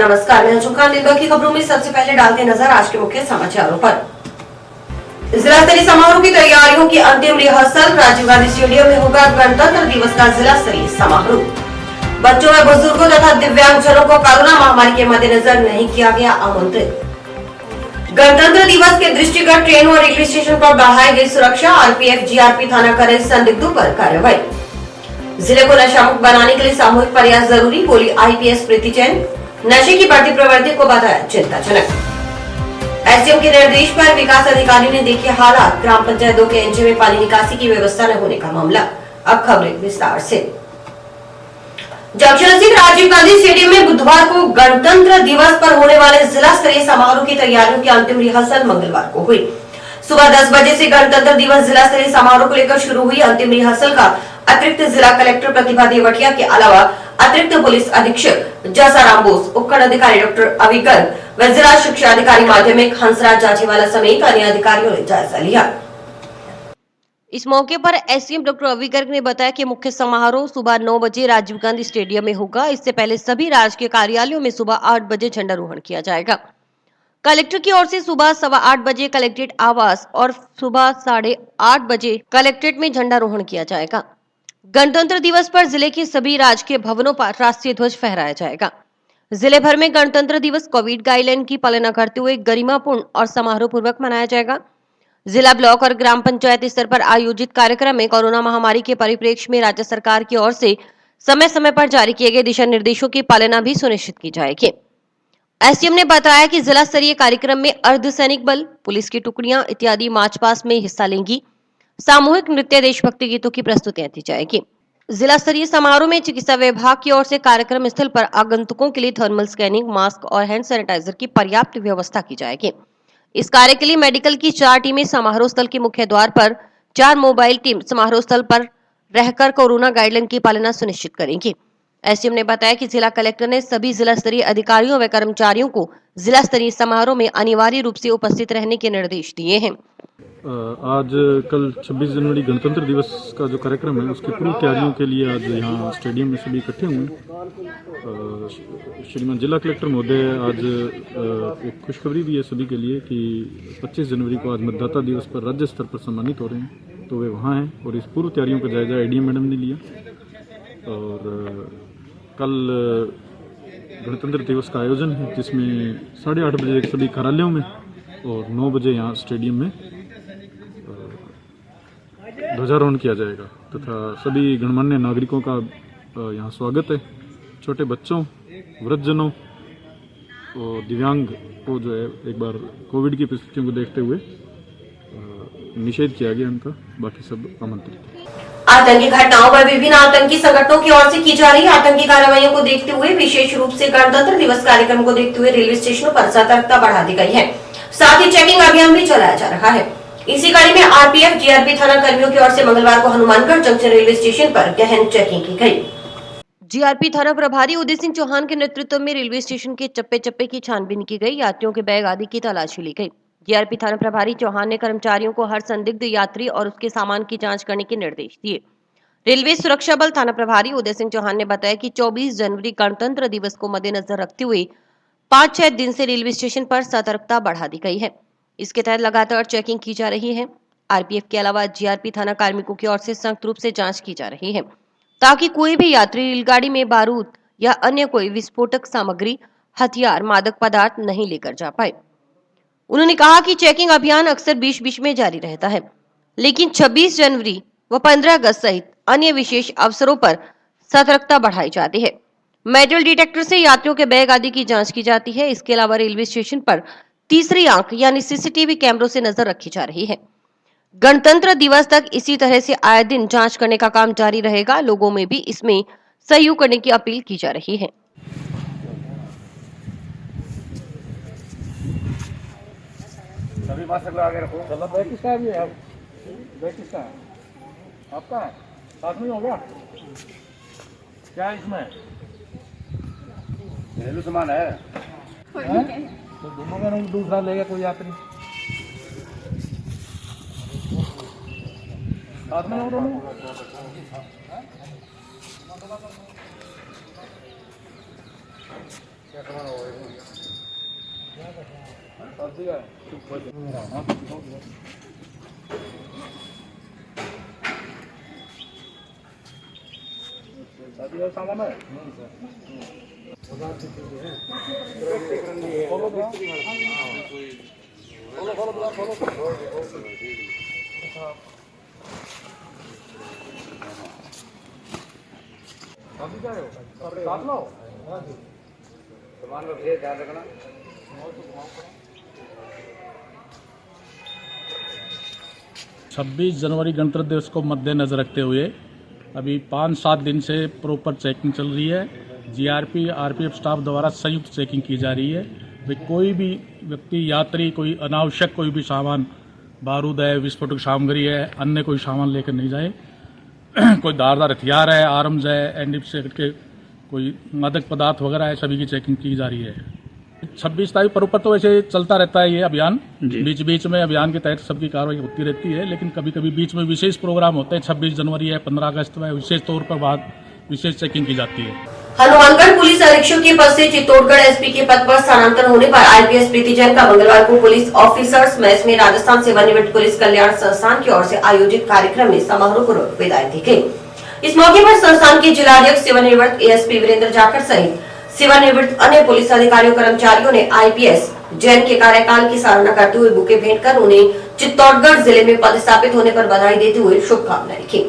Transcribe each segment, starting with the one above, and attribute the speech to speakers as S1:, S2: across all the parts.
S1: नमस्कार, मैं झुमका निर्भर की खबरों में सबसे पहले डालते नजर आज के मुख्य समाचारों पर। जिला स्तरीय समारोह की तैयारियों की अंतिम रिहर्सल, राजीव गांधी स्टेडियम में होगा गणतंत्र दिवस का जिला स्तरीय समारोह। बच्चों व बुजुर्गों तथा दिव्यांगजनों को कोरोना महामारी के मद्देनजर नहीं किया गया आमंत्रित। गणतंत्र दिवस के दृष्टिगत ट्रेन और रेलवे स्टेशन पर बढ़ाई गई सुरक्षा, आरपीएफ जीआरपी थाना करे संदिग्धों पर कार्रवाई। जिले को नशा मुक्त बनाने के लिए सामूहिक प्रयास जरूरी, बोली आईपीएस प्रीति जैन। नशे की बढ़ती प्रवृत्ति को बताया चिंताजनक। एसडीएम के निर्देश पर विकास अधिकारी ने देखे हालात, ग्राम पंचायत 2 के एनजी में पानी निकासी की व्यवस्था न होने का मामला। अब खबरें विस्तार से। जंक्शन स्थित राजीव गांधी स्टेडियम में बुधवार को गणतंत्र दिवस पर होने वाले जिला स्तरीय समारोह की तैयारियों की अंतिम रिहर्सल मंगलवार को हुई। सुबह 10 बजे से गणतंत्र दिवस जिला स्तरीय समारोह को लेकर शुरू हुई अंतिम रिहर्सल का अतिरिक्त जिला कलेक्टर प्रतिभा देवटिया के अलावा अतिरिक्त पुलिस अधीक्षक जसाराम बोस, उपखंड अधिकारी डॉक्टर अवि गर्ग व जिला शिक्षा अधिकारी माध्यमिक हंसराज जाजीवाला समेत अन्य अधिकारियों ने जायजा लिया।
S2: इस मौके पर एसडीएम डॉक्टर अवि गर्ग ने बताया कि मुख्य समारोह सुबह 9 बजे राजीव गांधी स्टेडियम में होगा। इससे पहले सभी राजकीय कार्यालयों में सुबह 8 बजे झंडारोहण किया जाएगा। कलेक्टर की ओर से सुबह 8:15 बजे कलेक्ट्रेट आवास और सुबह 8:30 बजे कलेक्ट्रेट में झंडारोहण किया जाएगा। गणतंत्र दिवस पर जिले के सभी राजकीय भवनों पर राष्ट्रीय ध्वज फहराया जाएगा। जिले भर में गणतंत्र दिवस कोविड गाइडलाइन की पालना करते हुए गरिमापूर्ण और समारोह पूर्वक मनाया जाएगा। जिला, ब्लॉक और ग्राम पंचायत स्तर पर आयोजित कार्यक्रम में कोरोना महामारी के परिप्रेक्ष्य में राज्य सरकार की ओर से समय समय पर जारी किए गए दिशा निर्देशों की पालना भी सुनिश्चित की जाएगी। एसडीएम ने बताया कि जिला स्तरीय कार्यक्रम में अर्धसैनिक बल, पुलिस की टुकड़ियां इत्यादि मार्च पास्ट में हिस्सा लेंगी। सामूहिक नृत्य, देशभक्ति गीतों की प्रस्तुतियां दी जाएगी। जिला स्तरीय समारोह में चिकित्सा विभाग की ओर से कार्यक्रम स्थल पर आगंतुकों के लिए थर्मल स्कैनिंग, मास्क और हैंड सैनिटाइजर की पर्याप्त व्यवस्था की जाएगी। इस कार्य के लिए मेडिकल की 4 टीमें समारोह स्थल के मुख्य द्वार पर, 4 मोबाइल टीम समारोह स्थल पर रहकर कोरोना गाइडलाइन की पालना सुनिश्चित करेंगी। एसडीएम ने बताया कि जिला कलेक्टर ने सभी जिला स्तरीय अधिकारियों व कर्मचारियों को जिला स्तरीय समारोह में अनिवार्य रूप से उपस्थित रहने के निर्देश दिए हैं।
S3: आज कल 26 जनवरी गणतंत्र दिवस का जो कार्यक्रम है उसकी पूरी तैयारियों के लिए आज यहाँ स्टेडियम में सभी इकट्ठे हुए हैं। श्रीमान जिला कलेक्टर महोदय आज एक खुशखबरी भी है सभी के लिए कि 25 जनवरी को आज मतदाता दिवस पर राज्य स्तर पर सम्मानित हो रहे हैं, तो वे वहाँ हैं और इस पूर्व तैयारियों का जायजा एडीएम मैडम ने लिया। और कल गणतंत्र दिवस का आयोजन है जिसमें 8:30 बजे सभी कार्यालयों में और 9 बजे यहाँ स्टेडियम में ध्वजारोहण किया जाएगा तथा सभी गणमान्य नागरिकों का यहाँ स्वागत है। छोटे बच्चों, वृद्धजनों और दिव्यांग को जो है एक बार कोविड की परिस्थितियों को देखते हुए निषेध किया गया उनका, बाकी सब आमंत्रित है।
S1: आतंकी घटनाओं पर विभिन्न आतंकी संगठनों की ओर से की जा रही आतंकी कार्रवाइयों को देखते हुए, विशेष रूप से गणतंत्र दिवस कार्यक्रम को देखते हुए रेलवे स्टेशनों पर सतर्कता बढ़ा दी गई है। साथ ही चेकिंग अभियान भी चलाया जा रहा है। इसी कड़ी में आरपीएफ जीआरपी थाना कर्मियों की ओर से मंगलवार को हनुमानगढ़ जंक्शन रेलवे स्टेशन पर गहन चेकिंग की गई।
S2: जीआरपी थाना प्रभारी उदय सिंह चौहान के नेतृत्व में रेलवे स्टेशन के चप्पे चप्पे की छानबीन की गई। यात्रियों के बैग आदि की तलाशी ली गई। जीआरपी थाना प्रभारी चौहान ने कर्मचारियों को हर संदिग्ध यात्री और उसके सामान की जांच करने के निर्देश दिए। रेलवे सुरक्षा बल थाना प्रभारी उदय सिंह चौहान ने बताया कि 24 जनवरी गणतंत्र दिवस को मद्देनजर रखते हुए 5-6 दिन से रेलवे स्टेशन पर सतर्कता बढ़ा दी गई है। इसके तहत लगातार चेकिंग की जा रही है। आरपीएफ के अलावा जीआरपी थाना कार्मिकों की ओर से संयुक्त रूप से जांच की जा रही है ताकि कोई भी यात्री रेलगाड़ी में बारूद या अन्य कोई विस्फोटक सामग्री, हथियार, मादक पदार्थ नहीं लेकर जा पाए। उन्होंने कहा कि चेकिंग अभियान अक्सर बीच-बीच में जारी रहता है, लेकिन 26 जनवरी व 15 अगस्त सहित अन्य विशेष अवसरों पर सतर्कता बढ़ाई जाती है। मेटल डिटेक्टर से यात्रियों के बैग आदि की जांच की जाती है। इसके अलावा रेलवे स्टेशन पर तीसरी आंख यानी सीसीटीवी कैमरों से नजर रखी जा रही है। गणतंत्र दिवस तक इसी तरह से आए दिन जांच करने का काम जारी रहेगा। लोगों में भी इसमें सहयोग करने की अपील की जा रही है।
S4: सभी मास्क लगा के रखो। चलो बैग किसका है? बैग किसका है? आपका है? साथ में हो गया? क्या है इसमें? घरेलू सामान है। तो दोनों का दूसरा लेगा कोई यात्री? साथ में हो दोनों? सामान है साथ लो सामान को भेज ध्यान रखना।
S5: 26 जनवरी गणतंत्र दिवस को मद्देनजर रखते हुए अभी 5-7 दिन से प्रॉपर चेकिंग चल रही है। जीआरपी आरपीएफ स्टाफ द्वारा संयुक्त चेकिंग की जा रही है। भाई कोई भी व्यक्ति यात्री कोई अनावश्यक कोई भी सामान बारूद है, विस्फोटक सामग्री है, अन्य कोई सामान लेकर नहीं जाए। कोई धारदार हथियार है, आर्म्स है, एनडीपीसी के कोई मादक पदार्थ वगैरह है, सभी की चेकिंग की जा रही है। 26 तारीख पर ऊपर तो वैसे चलता रहता है ये अभियान, बीच बीच में अभियान के तहत सबकी कार्रवाई होती रहती है, लेकिन कभी कभी बीच में विशेष प्रोग्राम होते हैं। 26 जनवरी है, 15 अगस्त में विशेष तौर पर बाद विशेष चेकिंग की जाती है।
S1: हनुमानगढ़ पुलिस अधीक्षक के पद से चित्तौड़गढ़ एसपी के पद पर स्थानांतरण होने पर आईपीएस प्रीति जैन का मंगलवार को पुलिस ऑफिसर्स मेस में राजस्थान सेवानिवृत्त पुलिस कल्याण संस्थान की ओर से आयोजित कार्यक्रम में समारोह पूर्वक विदाई दी गई। इस मौके पर संस्थान के जिलाध्यक्ष सेवानिवृत्त एएसपी वीरेंद्र जाखड़ सहित सेवानिवृत्त अन्य पुलिस अधिकारियों कर्मचारियों ने आईपीएस जैन के कार्यकाल की सराहना करते हुए बुके भेंट कर उन्हें चित्तौड़गढ़ जिले में पदस्थापित होने पर बधाई देते हुए शुभकामनाएं की।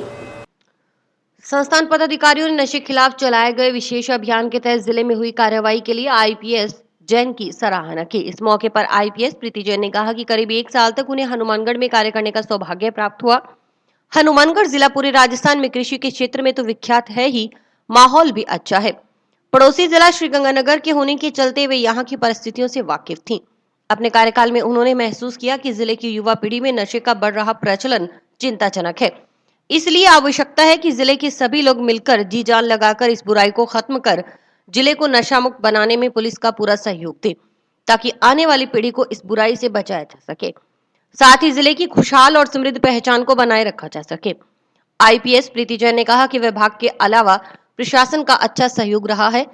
S2: संस्थान पदाधिकारियों ने नशे के खिलाफ चलाए गए विशेष अभियान के तहत जिले में हुई कार्रवाई के लिए आईपीएस जैन की सराहना की। इस मौके पर आईपीएस प्रीति जैन ने कहा कि करीब 1 साल तक उन्हें हनुमानगढ़ में कार्य करने का सौभाग्य प्राप्त हुआ। हनुमानगढ़ जिला पूरे राजस्थान में कृषि के क्षेत्र में तो विख्यात है ही, माहौल भी अच्छा है। पड़ोसी जिला श्रीगंगानगर के होने के चलते वे यहाँ की परिस्थितियों से वाकिफ थीं। अपने कार्यकाल में उन्होंने महसूस किया कि जिले की युवा पीढ़ी में नशे का बढ़ रहा प्रचलन चिंताजनक है। इसलिए आवश्यकता है कि जिले के सभी लोग मिलकर जी जान लगाकर इस बुराई को खत्म कर जिले को नशा मुक्त बनाने में पुलिस का पूरा सहयोग दे, ताकि आने वाली पीढ़ी को इस बुराई से बचाया जा सके, साथ ही जिले की खुशहाल और समृद्ध पहचान को बनाए रखा जा सके। आईपीएस प्रीति जैन ने कहा कि विभाग के अलावा प्रशासन का अच्छा सहयोग रहा है।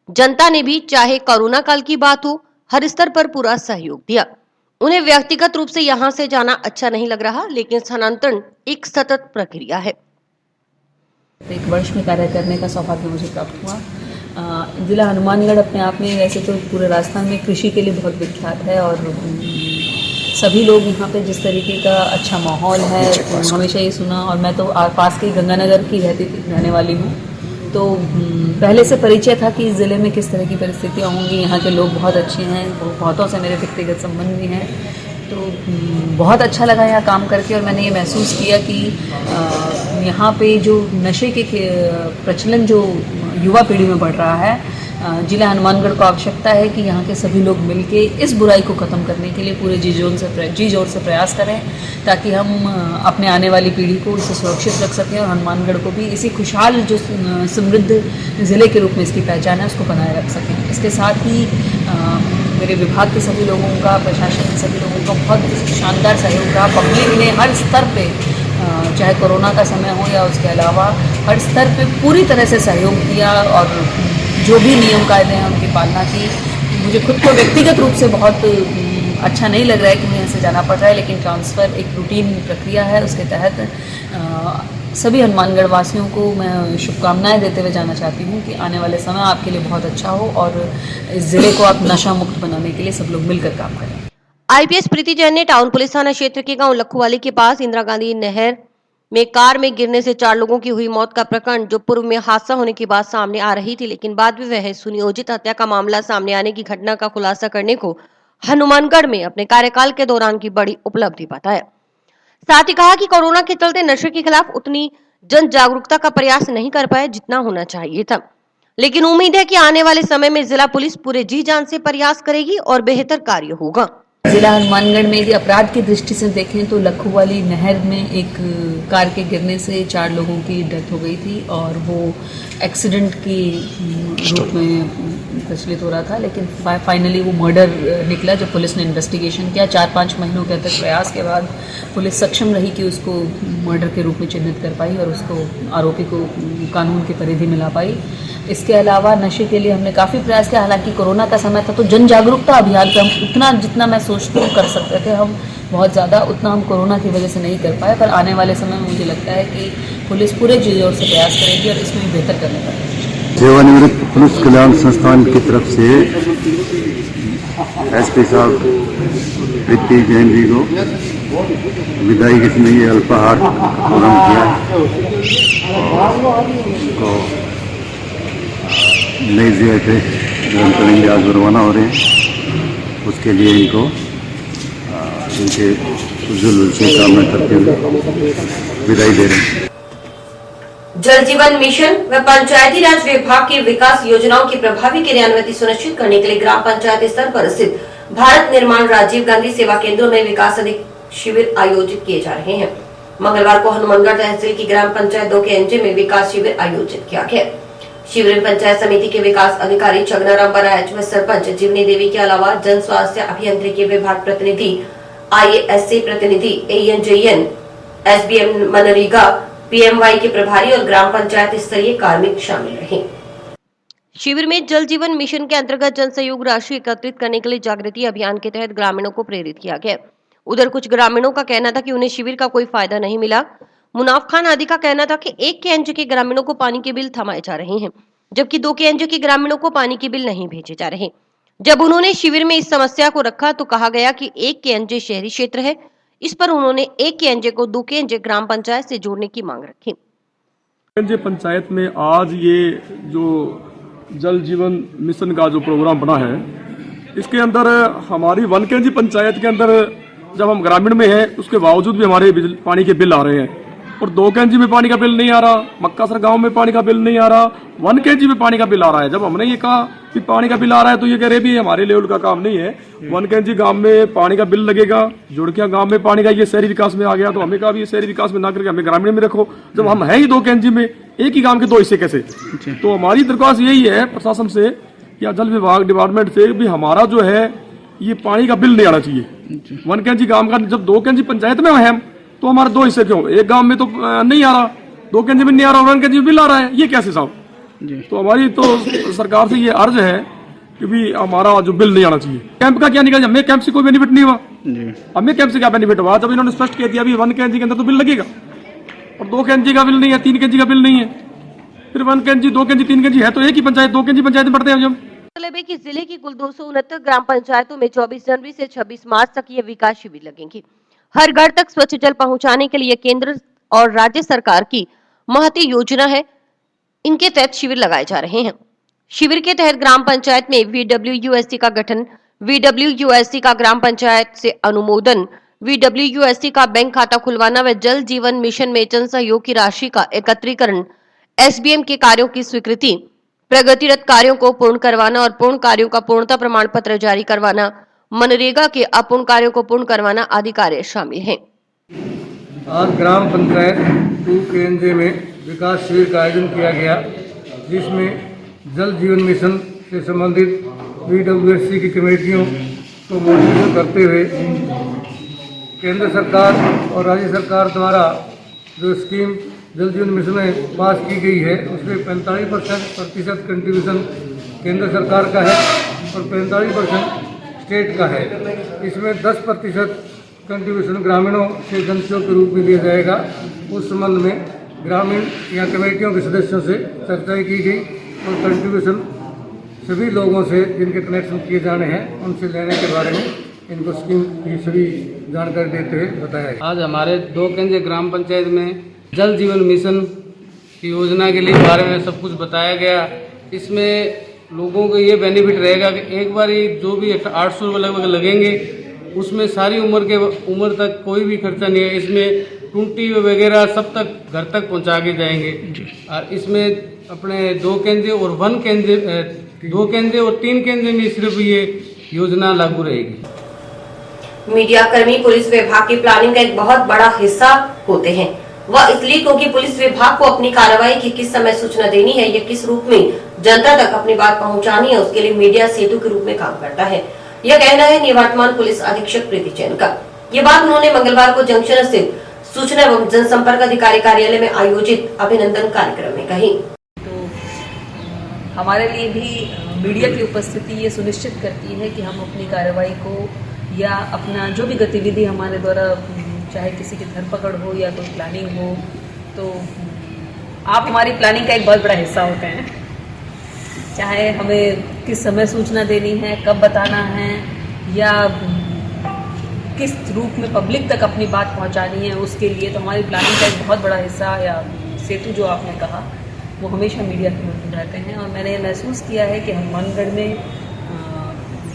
S2: जनता ने भी चाहे कोरोना काल की बात हो, हर स्तर पर पूरा सहयोग दिया। उन्हें व्यक्तिगत रूप से यहाँ से जाना अच्छा नहीं लग रहा, लेकिन स्थानांतरण एक सतत प्रक्रिया है।
S6: 1 वर्ष में कार्य करने का सौभाग्य मुझे प्राप्त हुआ। जिला हनुमानगढ़ अपने आप में वैसे तो पूरे राजस्थान में कृषि के लिए बहुत विख्यात है और सभी लोग यहाँ पे जिस तरीके का अच्छा माहौल है हमेशा ये सुना। और मैं तो पास के गंगानगर की रहने वाली हूँ, तो पहले से परिचय था कि इस ज़िले में किस तरह की परिस्थितियाँ होंगी। यहाँ के लोग बहुत अच्छे हैं, बहुतों से मेरे व्यक्तिगत संबंध भी हैं, तो बहुत अच्छा लगा यहाँ काम करके। और मैंने ये महसूस किया कि यहाँ पे जो नशे के प्रचलन जो युवा पीढ़ी में बढ़ रहा है, जिला हनुमानगढ़ को आवश्यकता है कि यहाँ के सभी लोग मिलके इस बुराई को ख़त्म करने के लिए पूरे जी जोर से प्रयास करें, ताकि हम अपने आने वाली पीढ़ी को इसे सुरक्षित रख सकें और हनुमानगढ़ को भी इसी खुशहाल जो समृद्ध ज़िले के रूप में इसकी पहचान है उसको बनाए रख सकें। इसके साथ ही मेरे विभाग के सभी लोगों का, प्रशासन के सभी लोगों का बहुत शानदार सहयोग रहा। पब्लिक ने हर स्तर पे, चाहे कोरोना का समय हो या उसके अलावा, हर स्तर पे पूरी तरह से सहयोग दिया और जो भी नियम कायदे हैं उनकी पालना की। मुझे खुद को व्यक्तिगत रूप से बहुत अच्छा नहीं लग रहा है कि मुझे यहाँ से जाना पड़ रहा है, लेकिन ट्रांसफ़र एक रूटीन प्रक्रिया है। उसके तहत सभी हनुमानगढ़ वासियों को मैं शुभकामनाएं देते हुए जाना चाहती हूँ कि आने वाले समय आपके लिए बहुत अच्छा हो और इस ज़िले को आप नशा मुक्त बनाने के लिए सब लोग मिलकर काम करें।
S2: आईपीएस प्रीति जैन ने टाउन पुलिस थाना क्षेत्र के गांव लखुवाली के पास इंदिरा गांधी नहर में कार में गिरने से 4 लोगों की हुई मौत का प्रकरण, जो पूर्व में हादसा होने की बात सामने आ रही थी, लेकिन बाद में वह सुनियोजित हत्या का मामला सामने आने की घटना का खुलासा करने को हनुमानगढ़ में अपने कार्यकाल के दौरान की बड़ी उपलब्धि बताया। साथ ही कहा कि कोरोना के चलते नशे के खिलाफ उतनी जन जागरूकता का प्रयास नहीं कर पाए जितना होना चाहिए था, लेकिन उम्मीद है कि आने वाले समय में जिला पुलिस पूरे जी जान से प्रयास करेगी और बेहतर कार्य होगा।
S6: जिला हनुमानगढ़ में यदि अपराध की दृष्टि से देखें तो लखुवाली नहर में एक कार के गिरने से 4 लोगों की डेथ हो गई थी और वो एक्सीडेंट के रूप में प्रचलित हो रहा था, लेकिन फाइनली वो मर्डर निकला। जब पुलिस ने इन्वेस्टिगेशन किया 4-5 महीनों के अथक प्रयास के बाद पुलिस सक्षम रही कि उसको मर्डर के रूप में चिन्हित कर पाई और उसको आरोपी को कानून की परिधि में ला पाई। इसके अलावा नशे के लिए हमने काफ़ी प्रयास किया। हालांकि कोरोना का समय था तो जन जागरूकता अभियान पे हम उतना जितना मैं सोचती हूँ कर सकते थे हम बहुत ज़्यादा, उतना हम कोरोना की वजह से नहीं कर पाए। पर आने वाले समय में मुझे लगता है कि पुलिस पूरे जोर से प्रयास करेगी और इसमें भी बेहतर करने का।
S7: सेवानिवृत्त पुलिस कल्याण संस्थान की तरफ से एसपी साहब प्रीति जैन जी को विदाई के समय ये अल्पाहार प्रोग्राम किया तो नई जगह पे ग्रहण करेंगे। आज रवाना हो रहे हैं, उसके लिए इनको इनके उज्जवल भविष्य की कामना करते हुए विदाई दे रहे हैं।
S1: जल जीवन मिशन व पंचायती राज विभाग की विकास योजनाओं की प्रभावी क्रियान्विति सुनिश्चित करने के लिए ग्राम पंचायत स्तर पर स्थित भारत निर्माण राजीव गांधी सेवा केंद्रों में विकास अधिक शिविर आयोजित किए जा रहे हैं। मंगलवार को हनुमानगढ़ तहसील की ग्राम पंचायत 2 के एनजे में विकास शिविर आयोजित किया गया। शिविर में पंचायत समिति के विकास अधिकारी चगनाराम बराज व सरपंच जीवनी देवी के अलावा जन स्वास्थ्य अभियंत्रिकी विभाग प्रतिनिधि, IASC प्रतिनिधि, ANJN, SBM मनरेगा, PMY के प्रभारी और ग्राम पंचायत स्तरीय कार्मिक शामिल रहे।
S2: शिविर में जल जीवन मिशन के अंतर्गत जन सहयोग राशि एकत्रित करने के लिए जागृति अभियान के तहत ग्रामीणों को प्रेरित किया गया। उधर कुछ ग्रामीणों का कहना था कि उन्हें शिविर का कोई फायदा नहीं मिला। मुनाफ खान आदि का कहना था कि 1 के एनजे के ग्रामीणों को पानी के बिल थमाए जा रहे हैं, जबकि 2 के एनजे के ग्रामीणों को पानी के बिल नहीं भेजे जा रहे। जब उन्होंने शिविर में इस समस्या को रखा तो कहा गया कि 1 के एनजे शहरी क्षेत्र है। इस पर उन्होंने 1 के एनजे को 2 के एनजे ग्राम पंचायत से जोड़ने की मांग रखी।
S3: एनजे पंचायत में आज ये जो जल जीवन मिशन का जो प्रोग्राम बना है, इसके अंदर हमारी 1 के एनजे पंचायत के अंदर जब हम ग्रामीण में हैं उसके बावजूद भी हमारे पानी के बिल आ रहे हैं और 2 के एनजी में पानी का बिल नहीं आ रहा, मक्कासर गांव में पानी का बिल नहीं आ रहा, 1 के एनजी में पानी का बिल आ रहा है। जब हमने ये कहा कि पानी का बिल आ रहा है तो ये कह रहे भी हमारे लेवल का काम नहीं है, 1 के एनजी गांव में पानी का बिल लगेगा, जोड़किया गांव में पानी का, ये शहरी विकास में आ गया। तो हमें कहा भी ये शहरी विकास में ना करके हमें ग्रामीण में रखो। जब हम है ही 2 के एनजी में, एक ही गांव के 2 हिस्से कैसे? तो हमारी दरख्वास्त यही है प्रशासन से या जल विभाग डिपार्टमेंट से भी हमारा जो है ये पानी का बिल नहीं आना चाहिए। 1 के एनजी गांव का, जब 2 के एनजी पंचायत में है तो हमारे 2 हिस्से क्यों? एक गांव में तो नहीं आ रहा, 2 के एनजी में नहीं आ रहा, 1 के एनजी में बिल आ रहा है, ये कैसे साहब? तो हमारी तो सरकार से ये अर्ज है कि भी हमारा जो बिल नहीं आना चाहिए। कैंप का क्या निकल, हमें कैंप से कोई बेनिफिट नहीं हुआ, हमें कैंप से क्या बेनिफिट हुआ? जब इन्होंने स्पष्ट कह दिया 1 के एनजी के अंदर तो बिल लगेगा और 2 के एनजी का बिल नहीं है, 3 के एनजी का बिल नहीं है, फिर 1 के एनजी, 2 के एनजी, 3 के एनजी है तो एक ही पंचायत, 2 के एनजी पंचायत में पढ़ते हैं जब।
S2: मतलब है कि जिले की कुल 269 ग्राम पंचायतों में 24 जनवरी से 26 मार्च तक ये विकास शिविर लगेंगी। हर घर तक स्वच्छ जल पहुंचाने के लिए केंद्र और राज्य सरकार की महती योजना है, इनके तहत शिविर लगाए जा रहे हैं। शिविर के तहत ग्राम पंचायत में VWUSC का गठन, VWUSC का ग्राम पंचायत से अनुमोदन, VWUSC का बैंक खाता खुलवाना व जल जीवन मिशन में जन सहयोग की राशि का एकत्रीकरण, SBM के कार्यों की स्वीकृति, प्रगतिरत कार्यों को पूर्ण करवाना और पूर्ण कार्यों का पूर्णता प्रमाण पत्र जारी करवाना, मनरेगा के अपूर्ण कार्यों को पूर्ण करवाना आदि कार्य शामिल हैं।
S8: आज ग्राम पंचायत 2 केएनजे में विकास शिविर का आयोजन किया गया, जिसमें जल जीवन मिशन से संबंधित VWUSC की कमेटियों को मोटिवेट करते हुए केंद्र सरकार और राज्य सरकार द्वारा जो स्कीम जल जीवन मिशन में पास की गई है उसमें 45% कंट्रीब्यूशन केंद्र सरकार का है और 45% स्टेट का है। इसमें 10% कंट्रीब्यूशन ग्रामीणों से जन सहयोग के रूप में लिया जाएगा। उस संबंध में ग्रामीण या कमेटियों के सदस्यों से चर्चा की गई और कंट्रीब्यूशन सभी लोगों से जिनके कनेक्शन किए जाने हैं उनसे लेने के बारे में इनको स्कीम की सभी जानकारी देते हुए बताया।
S9: आज हमारे 2 केंद्रीय ग्राम पंचायत में जल जीवन मिशन की योजना के लिए बारे में सब कुछ बताया गया। इसमें लोगों को ये बेनिफिट रहेगा कि एक बार जो भी 800 रुपये लगभग लगेंगे उसमें सारी उम्र तक कोई भी खर्चा नहीं है। इसमें टूटी वगैरह सब तक घर तक पहुंचा के जाएंगे। और इसमें अपने 2 केंद्र और 1 केंद्र, 2 केंद्र और 3 केंद्र में सिर्फ ये योजना लागू रहेगी।
S1: मीडिया कर्मी पुलिस विभाग की प्लानिंग का एक बहुत बड़ा हिस्सा होते हैं। वह इसलिए क्योंकि पुलिस विभाग को अपनी कार्रवाई की किस समय सूचना देनी है या किस रूप में जनता तक अपनी बात पहुंचानी है, उसके लिए मीडिया सेतु के रूप में काम करता है। यह कहना है निवर्तमान पुलिस अधीक्षक प्रीति जैन का। ये बात उन्होंने मंगलवार को जंक्शन स्थित सूचना एवं जनसंपर्क अधिकारी कार्यालय में आयोजित अभिनंदन कार्यक्रम में कही।
S6: तो हमारे लिए भी मीडिया की उपस्थिति ये सुनिश्चित करती है कि हम अपनी कार्रवाई को या अपना जो भी गतिविधि हमारे द्वारा, चाहे किसी की धरपकड़ हो या कोई प्लानिंग हो, तो आप हमारी प्लानिंग का एक बहुत बड़ा हिस्सा होते हैं। चाहे हमें किस समय सूचना देनी है, कब बताना है या किस रूप में पब्लिक तक अपनी बात पहुंचानी है, उसके लिए तो हमारी प्लानिंग का एक बहुत बड़ा हिस्सा या सेतु जो आपने कहा वो हमेशा मीडिया के मदद रहते हैं। और मैंने महसूस किया है कि हनुमानगढ़ में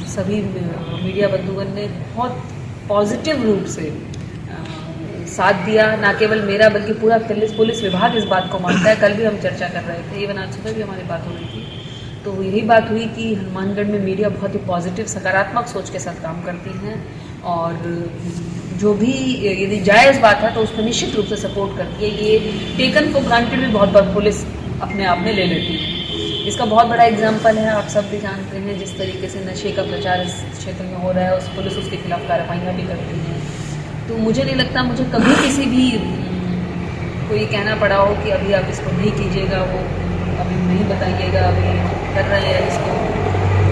S6: सभी मीडिया बंधुगण ने बहुत पॉजिटिव रूप से साथ दिया। ना केवल मेरा बल्कि पूरा पुलिस विभाग इस बात को मानता है। कल भी हम चर्चा कर रहे थे, इवन आज सुबह भी हमारी बात हो रही थी, तो यही बात हुई कि हनुमानगढ़ में मीडिया बहुत ही पॉजिटिव सकारात्मक सोच के साथ काम करती हैं और जो भी यदि जायज़ बात है तो उसको निश्चित रूप से सपोर्ट करती है। ये टेकन फॉर ग्रांटेड भी बहुत बार पुलिस अपने आप में ले लेती है। इसका बहुत बड़ा एग्जाम्पल है, आप सब भी जानते हैं, जिस तरीके से नशे का प्रचार इस क्षेत्र में हो रहा है, उस पुलिस उसके खिलाफ कार्रवाइयाँ भी करती हैं। तो मुझे नहीं लगता मुझे कभी किसी भी को ये कहना पड़ा हो कि अभी आप इसको नहीं कीजिएगा, वो अभी नहीं बताइएगा, अभी कर रहे हैं इसको।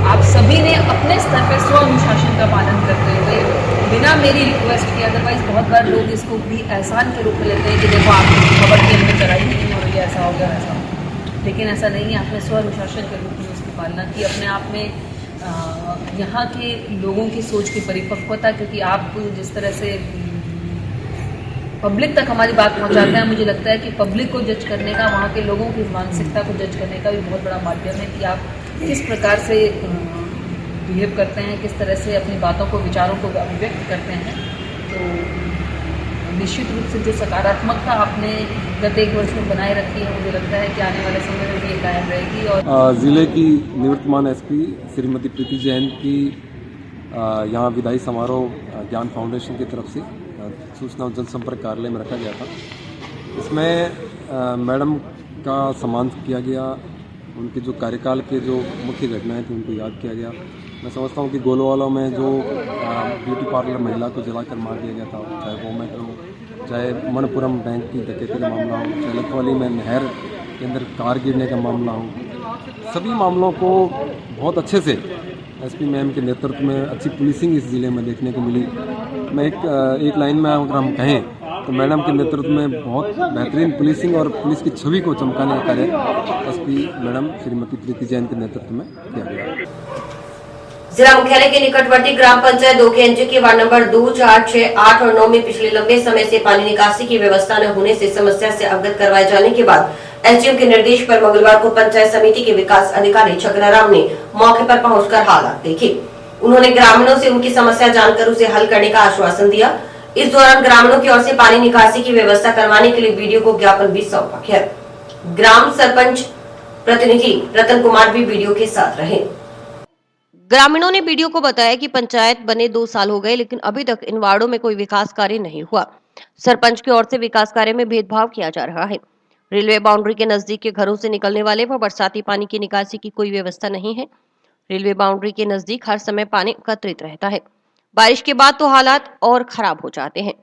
S6: आप सभी ने अपने स्तर पर स्व अनुशासन का पालन करते हुए बिना मेरी रिक्वेस्ट के, अदरवाइज बहुत बार लोग इसको भी एहसान के रूप में लेते हैं कि देखो आपने खबर की हमने चलाई नहीं और ये ऐसा हो गया वैसा हो गया, लेकिन ऐसा नहीं है। आपने स्व अनुशासन के रूप में उसकी पालना की, अपने आप में यहाँ के लोगों की सोच की परिपक्वता, क्योंकि आप जिस तरह से पब्लिक तक हमारी बात पहुँचाते हैं, मुझे लगता है कि पब्लिक को जज करने का, वहाँ के लोगों की मानसिकता को जज करने का भी बहुत बड़ा माध्यम है कि आप किस प्रकार से बिहेव करते हैं, किस तरह से अपनी बातों को, विचारों को अभिव्यक्त करते हैं। तो निश्चित रूप से जो सकारात्मकता आपने गत एक वर्ष में बनाए रखी है, मुझे लगता है कि आने वाले समय में भी ये कायम रहेगी। और
S10: ज़िले की निवर्तमान एसपी श्रीमती प्रीति जैन की यहाँ विदाई समारोह ज्ञान फाउंडेशन की तरफ से सूचना और जनसंपर्क कार्यालय में रखा गया था। इसमें मैडम का सम्मान किया गया, उनके जो कार्यकाल के जो मुख्य घटनाएं थी उनको याद किया गया। मैं समझता हूँ कि गोलवालों में जो ब्यूटी पार्लर महिला को जलाकर मार दिया गया था, चाहे वो मैं करूँ, चाहे मनपुरम बैंक की डकैती का मामला हो, चाहे लखवाली में नहर के अंदर कार गिरने का मामला हो, सभी मामलों को बहुत अच्छे से एसपी मैम के नेतृत्व में अच्छी पुलिसिंग इस ज़िले में देखने को मिली। मैं एक लाइन में अगर हम कहें तो मैडम के नेतृत्व में बहुत बेहतरीन पुलिसिंग और पुलिस की छवि को चमकाने का कार्य एसपी मैडम श्रीमती प्रीति जैन के नेतृत्व में किया गया।
S1: जिला मुख्यालय के निकटवर्ती ग्राम पंचायत 2 के एनजी के वार्ड नंबर 2, 4, 6, 8 और 9 में पिछले लंबे समय से पानी निकासी की व्यवस्था न होने से समस्या से अवगत करवाए जाने के बाद एसडीएम के निर्देश पर मंगलवार को पंचायत समिति के विकास अधिकारी छगनाराम ने मौके पर पहुंचकर हालात देखे। उन्होंने ग्रामीणों से उनकी समस्या जानकर उसे हल करने का आश्वासन दिया। इस दौरान ग्रामीणों की ओर से पानी निकासी की व्यवस्था करवाने के लिए वीडियो को ज्ञापन भी सौंपा गया। ग्राम सरपंच प्रतिनिधि रतन कुमार भी वीडियो के साथ रहे।
S2: ग्रामीणों ने वीडियो को बताया कि पंचायत बने 2 साल हो गए, लेकिन अभी तक इन वार्डों में कोई विकास कार्य नहीं हुआ। सरपंच की ओर से विकास कार्य में भेदभाव किया जा रहा है। रेलवे बाउंड्री के नजदीक के घरों से निकलने वाले व बरसाती पानी की निकासी की कोई व्यवस्था नहीं है। रेलवे बाउंड्री के नजदीक हर समय पानी एकत्रित रहता है। बारिश के बाद तो हालात और खराब हो जाते हैं।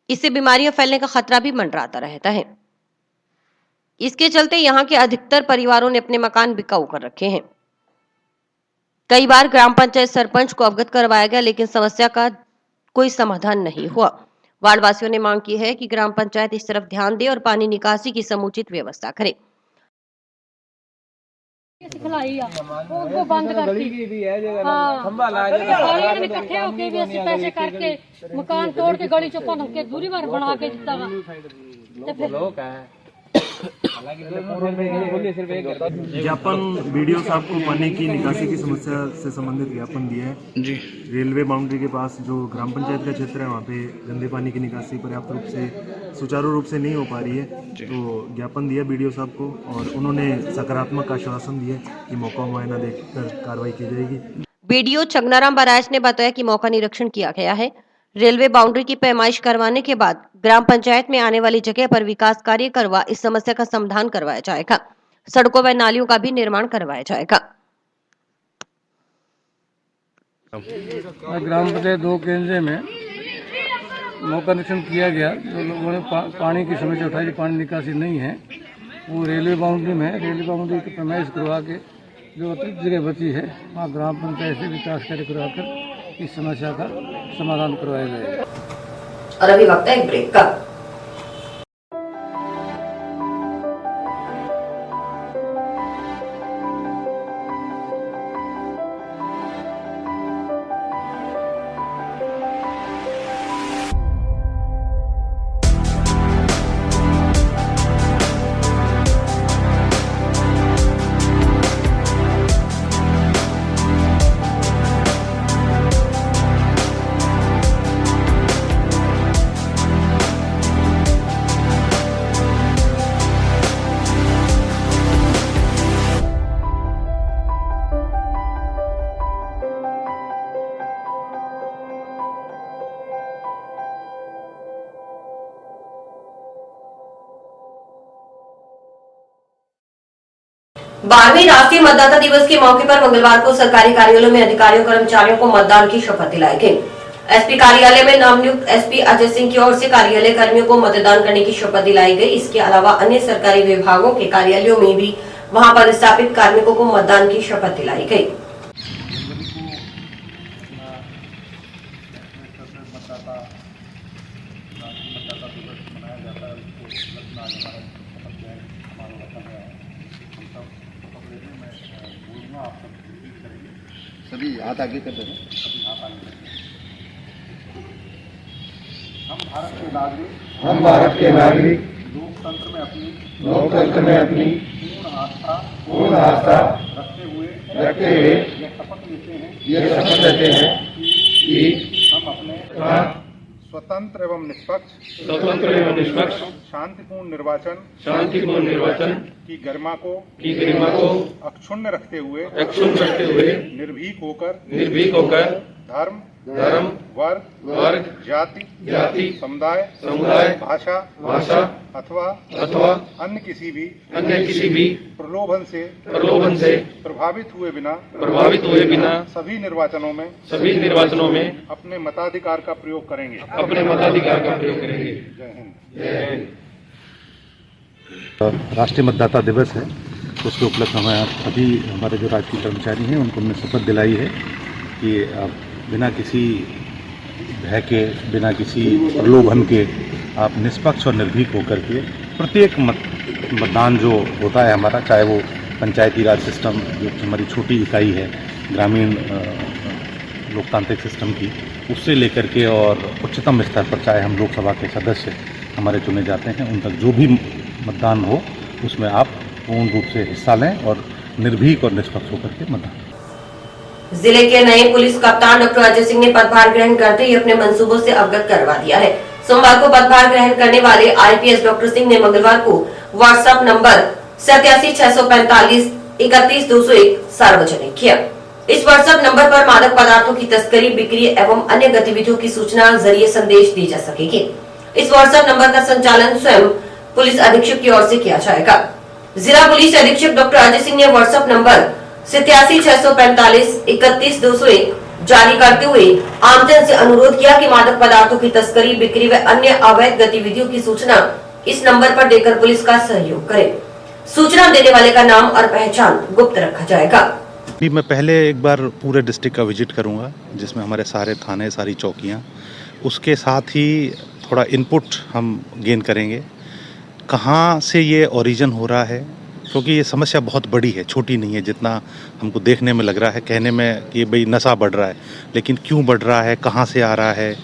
S2: इससे बीमारियां फैलने का खतरा भी मंडराता रहता है। इसके चलते यहाँ के अधिकतर परिवारों ने अपने मकान बिकाऊ कर रखे हैं। कई बार ग्राम पंचायत सरपंच को अवगत करवाया गया, लेकिन समस्या का कोई समाधान नहीं हुआ। वार्ड वासियों ने मांग की है कि ग्राम पंचायत इस तरफ ध्यान दे और पानी निकासी की समुचित व्यवस्था करे।
S11: वो बंद करती इकट्ठे होके भी ऐसे पैसे करके मकान तोड़ के गली चौपन होके दूरी बार बना के
S12: ज्ञापन बीडीओ साहब को पानी की निकासी की समस्या से संबंधित ज्ञापन दिया है जी। रेलवे बाउंड्री के पास जो ग्राम पंचायत का क्षेत्र है वहाँ पे गंदे पानी की निकासी पर्याप्त रूप से सुचारू रूप से नहीं हो पा रही है, तो ज्ञापन दिया बीडीओ साहब को और उन्होंने सकारात्मक आश्वासन दिए कि मौका मुआयना देखकर कार्रवाई की जाएगी।
S2: बीडीओ छगनाराम बराज ने बताया कि मौका निरीक्षण किया गया है। रेलवे बाउंड्री की पैमाइश करवाने के बाद ग्राम पंचायत में आने वाली जगह पर विकास कार्य करवा इस समस्या का समाधान करवाया जाएगा। सड़कों व नालियों का भी निर्माण करवाया जाएगा।
S8: ग्राम पंचायत 2 केंद्र में मौका निरीक्षण किया गया, तो लोगों ने पानी की समस्या उठाई, पानी निकासी नहीं है। वो रेलवे बाउंड्री में रेलवे बाउंड्री की पैमाइश करवा के जो अतिरिक्त जगह बची है वहाँ ग्राम पंचायत से विकास कार्य करवाकर इस समस्या का समाधान करवाया जाएगा।
S1: और अभी वक्त है एक ब्रेक का। बारहवीं राष्ट्रीय मतदाता दिवस के मौके पर मंगलवार को सरकारी कार्यालयों में अधिकारियों कर्मचारियों को मतदान की शपथ दिलाई गई। एसपी कार्यालय में नवनियुक्त एसपी अजय सिंह की ओर से कार्यालय कर्मियों को मतदान करने की शपथ दिलाई गई। इसके अलावा अन्य सरकारी विभागों के कार्यालयों में भी वहां पर स्थापित कार्मिकों को मतदान की शपथ दिलाई गई।
S7: सभी हाथ आगे कर देना। हम भारत के नागरिक लोकतंत्र में अपनी पूर्ण आस्था रखते हुए ये शपथ लेते हैं कि हम अपने स्वतंत्र एवं निष्पक्ष शांतिपूर्ण निर्वाचन की गरिमा को अक्षुण्ण रखते हुए निर्भीक होकर धर्म वर्ग जाति समुदाय भाषा अथवा अन्य किसी भी प्रलोभन से प्रभावित हुए बिना सभी निर्वाचनों में अपने मताधिकार का प्रयोग करेंगे। जय हिंद। राष्ट्रीय मतदाता दिवस है, उसके उपलक्ष्य में सभी हमारे जो राजकीय कर्मचारी हैं उनको हमने शपथ दिलाई है कि बिना किसी भय के, बिना किसी प्रलोभन के आप निष्पक्ष और निर्भीक होकर के प्रत्येक मतदान जो होता है हमारा, चाहे वो पंचायती राज सिस्टम जो हमारी छोटी इकाई है ग्रामीण लोकतांत्रिक सिस्टम की, उससे लेकर के और उच्चतम स्तर पर चाहे हम लोकसभा के सदस्य हमारे चुने जाते हैं, उन तक जो भी मतदान हो उसमें आप पूर्ण रूप से हिस्सा लें और निर्भीक और निष्पक्ष होकर के मतदान।
S1: जिले के नए पुलिस कप्तान डॉक्टर अजय सिंह ने पदभार ग्रहण करते ही अपने मंसूबों से अवगत करवा दिया है। सोमवार को पदभार ग्रहण करने वाले आईपीएस डॉक्टर सिंह ने मंगलवार को व्हाट्सएप नंबर 87 645 31 201 सार्वजनिक किया। इस व्हाट्सएप नंबर पर मादक पदार्थों की तस्करी, बिक्री एवं अन्य गतिविधियों की सूचना जरिए संदेश दी जा सकेगी। इस व्हाट्सएप नंबर का संचालन स्वयं पुलिस अधीक्षक की ओर से किया जाएगा। जिला पुलिस अधीक्षक डॉक्टर अजय सिंह ने व्हाट्सएप नंबर 87 645 31 201 जारी करते हुए आमजन से अनुरोध किया कि मादक पदार्थों की तस्करी, बिक्री व अन्य अवैध गतिविधियों की सूचना इस नंबर पर देकर पुलिस का सहयोग करें। सूचना देने वाले का नाम और पहचान गुप्त रखा जाएगा।
S13: मैं पहले एक बार पूरे डिस्ट्रिक्ट का विजिट करूंगा, जिसमें हमारे सारे थाने, सारी चौकियां, उसके साथ ही थोड़ा इनपुट हम गेन करेंगे कहाँ से ये ओरिजिन हो रहा है, क्योंकि ये समस्या बहुत बड़ी है, छोटी नहीं है जितना हमको देखने में लग रहा है। कहने में कि भाई नशा बढ़ रहा है, लेकिन क्यों बढ़ रहा है, कहाँ से आ रहा है,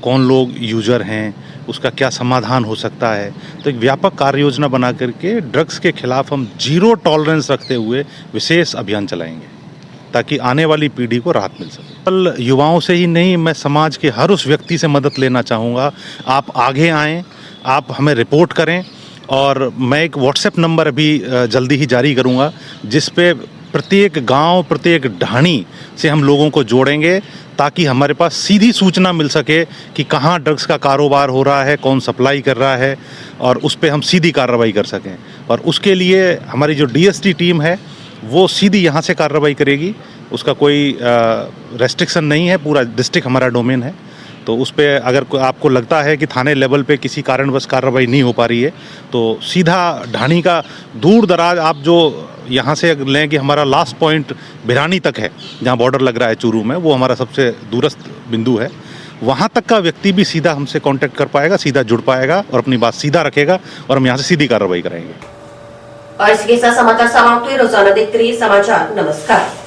S13: कौन लोग यूजर हैं, उसका क्या समाधान हो सकता है। तो एक व्यापक कार्य योजना बना करके ड्रग्स के खिलाफ हम 0 टॉलरेंस रखते हुए विशेष अभियान चलाएंगे ताकि आने वाली पीढ़ी को राहत मिल सके। कल युवाओं से ही नहीं, मैं समाज के हर उस व्यक्ति से मदद लेना चाहूँगा। आप आगे आएँ, आप हमें रिपोर्ट करें, और मैं एक व्हाट्सएप नंबर अभी जल्दी ही जारी करूंगा जिस पे प्रत्येक गांव, प्रत्येक ढाणी से हम लोगों को जोड़ेंगे ताकि हमारे पास सीधी सूचना मिल सके कि कहाँ ड्रग्स का कारोबार हो रहा है, कौन सप्लाई कर रहा है, और उस पर हम सीधी कार्रवाई कर सकें। और उसके लिए हमारी जो DST टीम है वो सीधी यहाँ से कार्रवाई करेगी, उसका कोई रेस्ट्रिक्शन नहीं है, पूरा डिस्ट्रिक्ट हमारा डोमेन है। तो उस पर अगर आपको लगता है कि थाने लेवल पे किसी कारणवश कार्रवाई नहीं हो पा रही है तो सीधा ढाणी का दूर दराज आप जो यहाँ से लें कि हमारा लास्ट पॉइंट भिरानी तक है, जहाँ बॉर्डर लग रहा है चूरू में, वो हमारा सबसे दूरस्थ बिंदु है। वहाँ तक का व्यक्ति भी सीधा हमसे कांटेक्ट कर पाएगा, सीधा जुड़ पाएगा और अपनी बात सीधा रखेगा और हम यहाँ से सीधी कार्रवाई कराएंगे।
S1: और इसके साथ समाचार समाप्त हुए। रोजाना देखते रहिए समाचार। नमस्कार।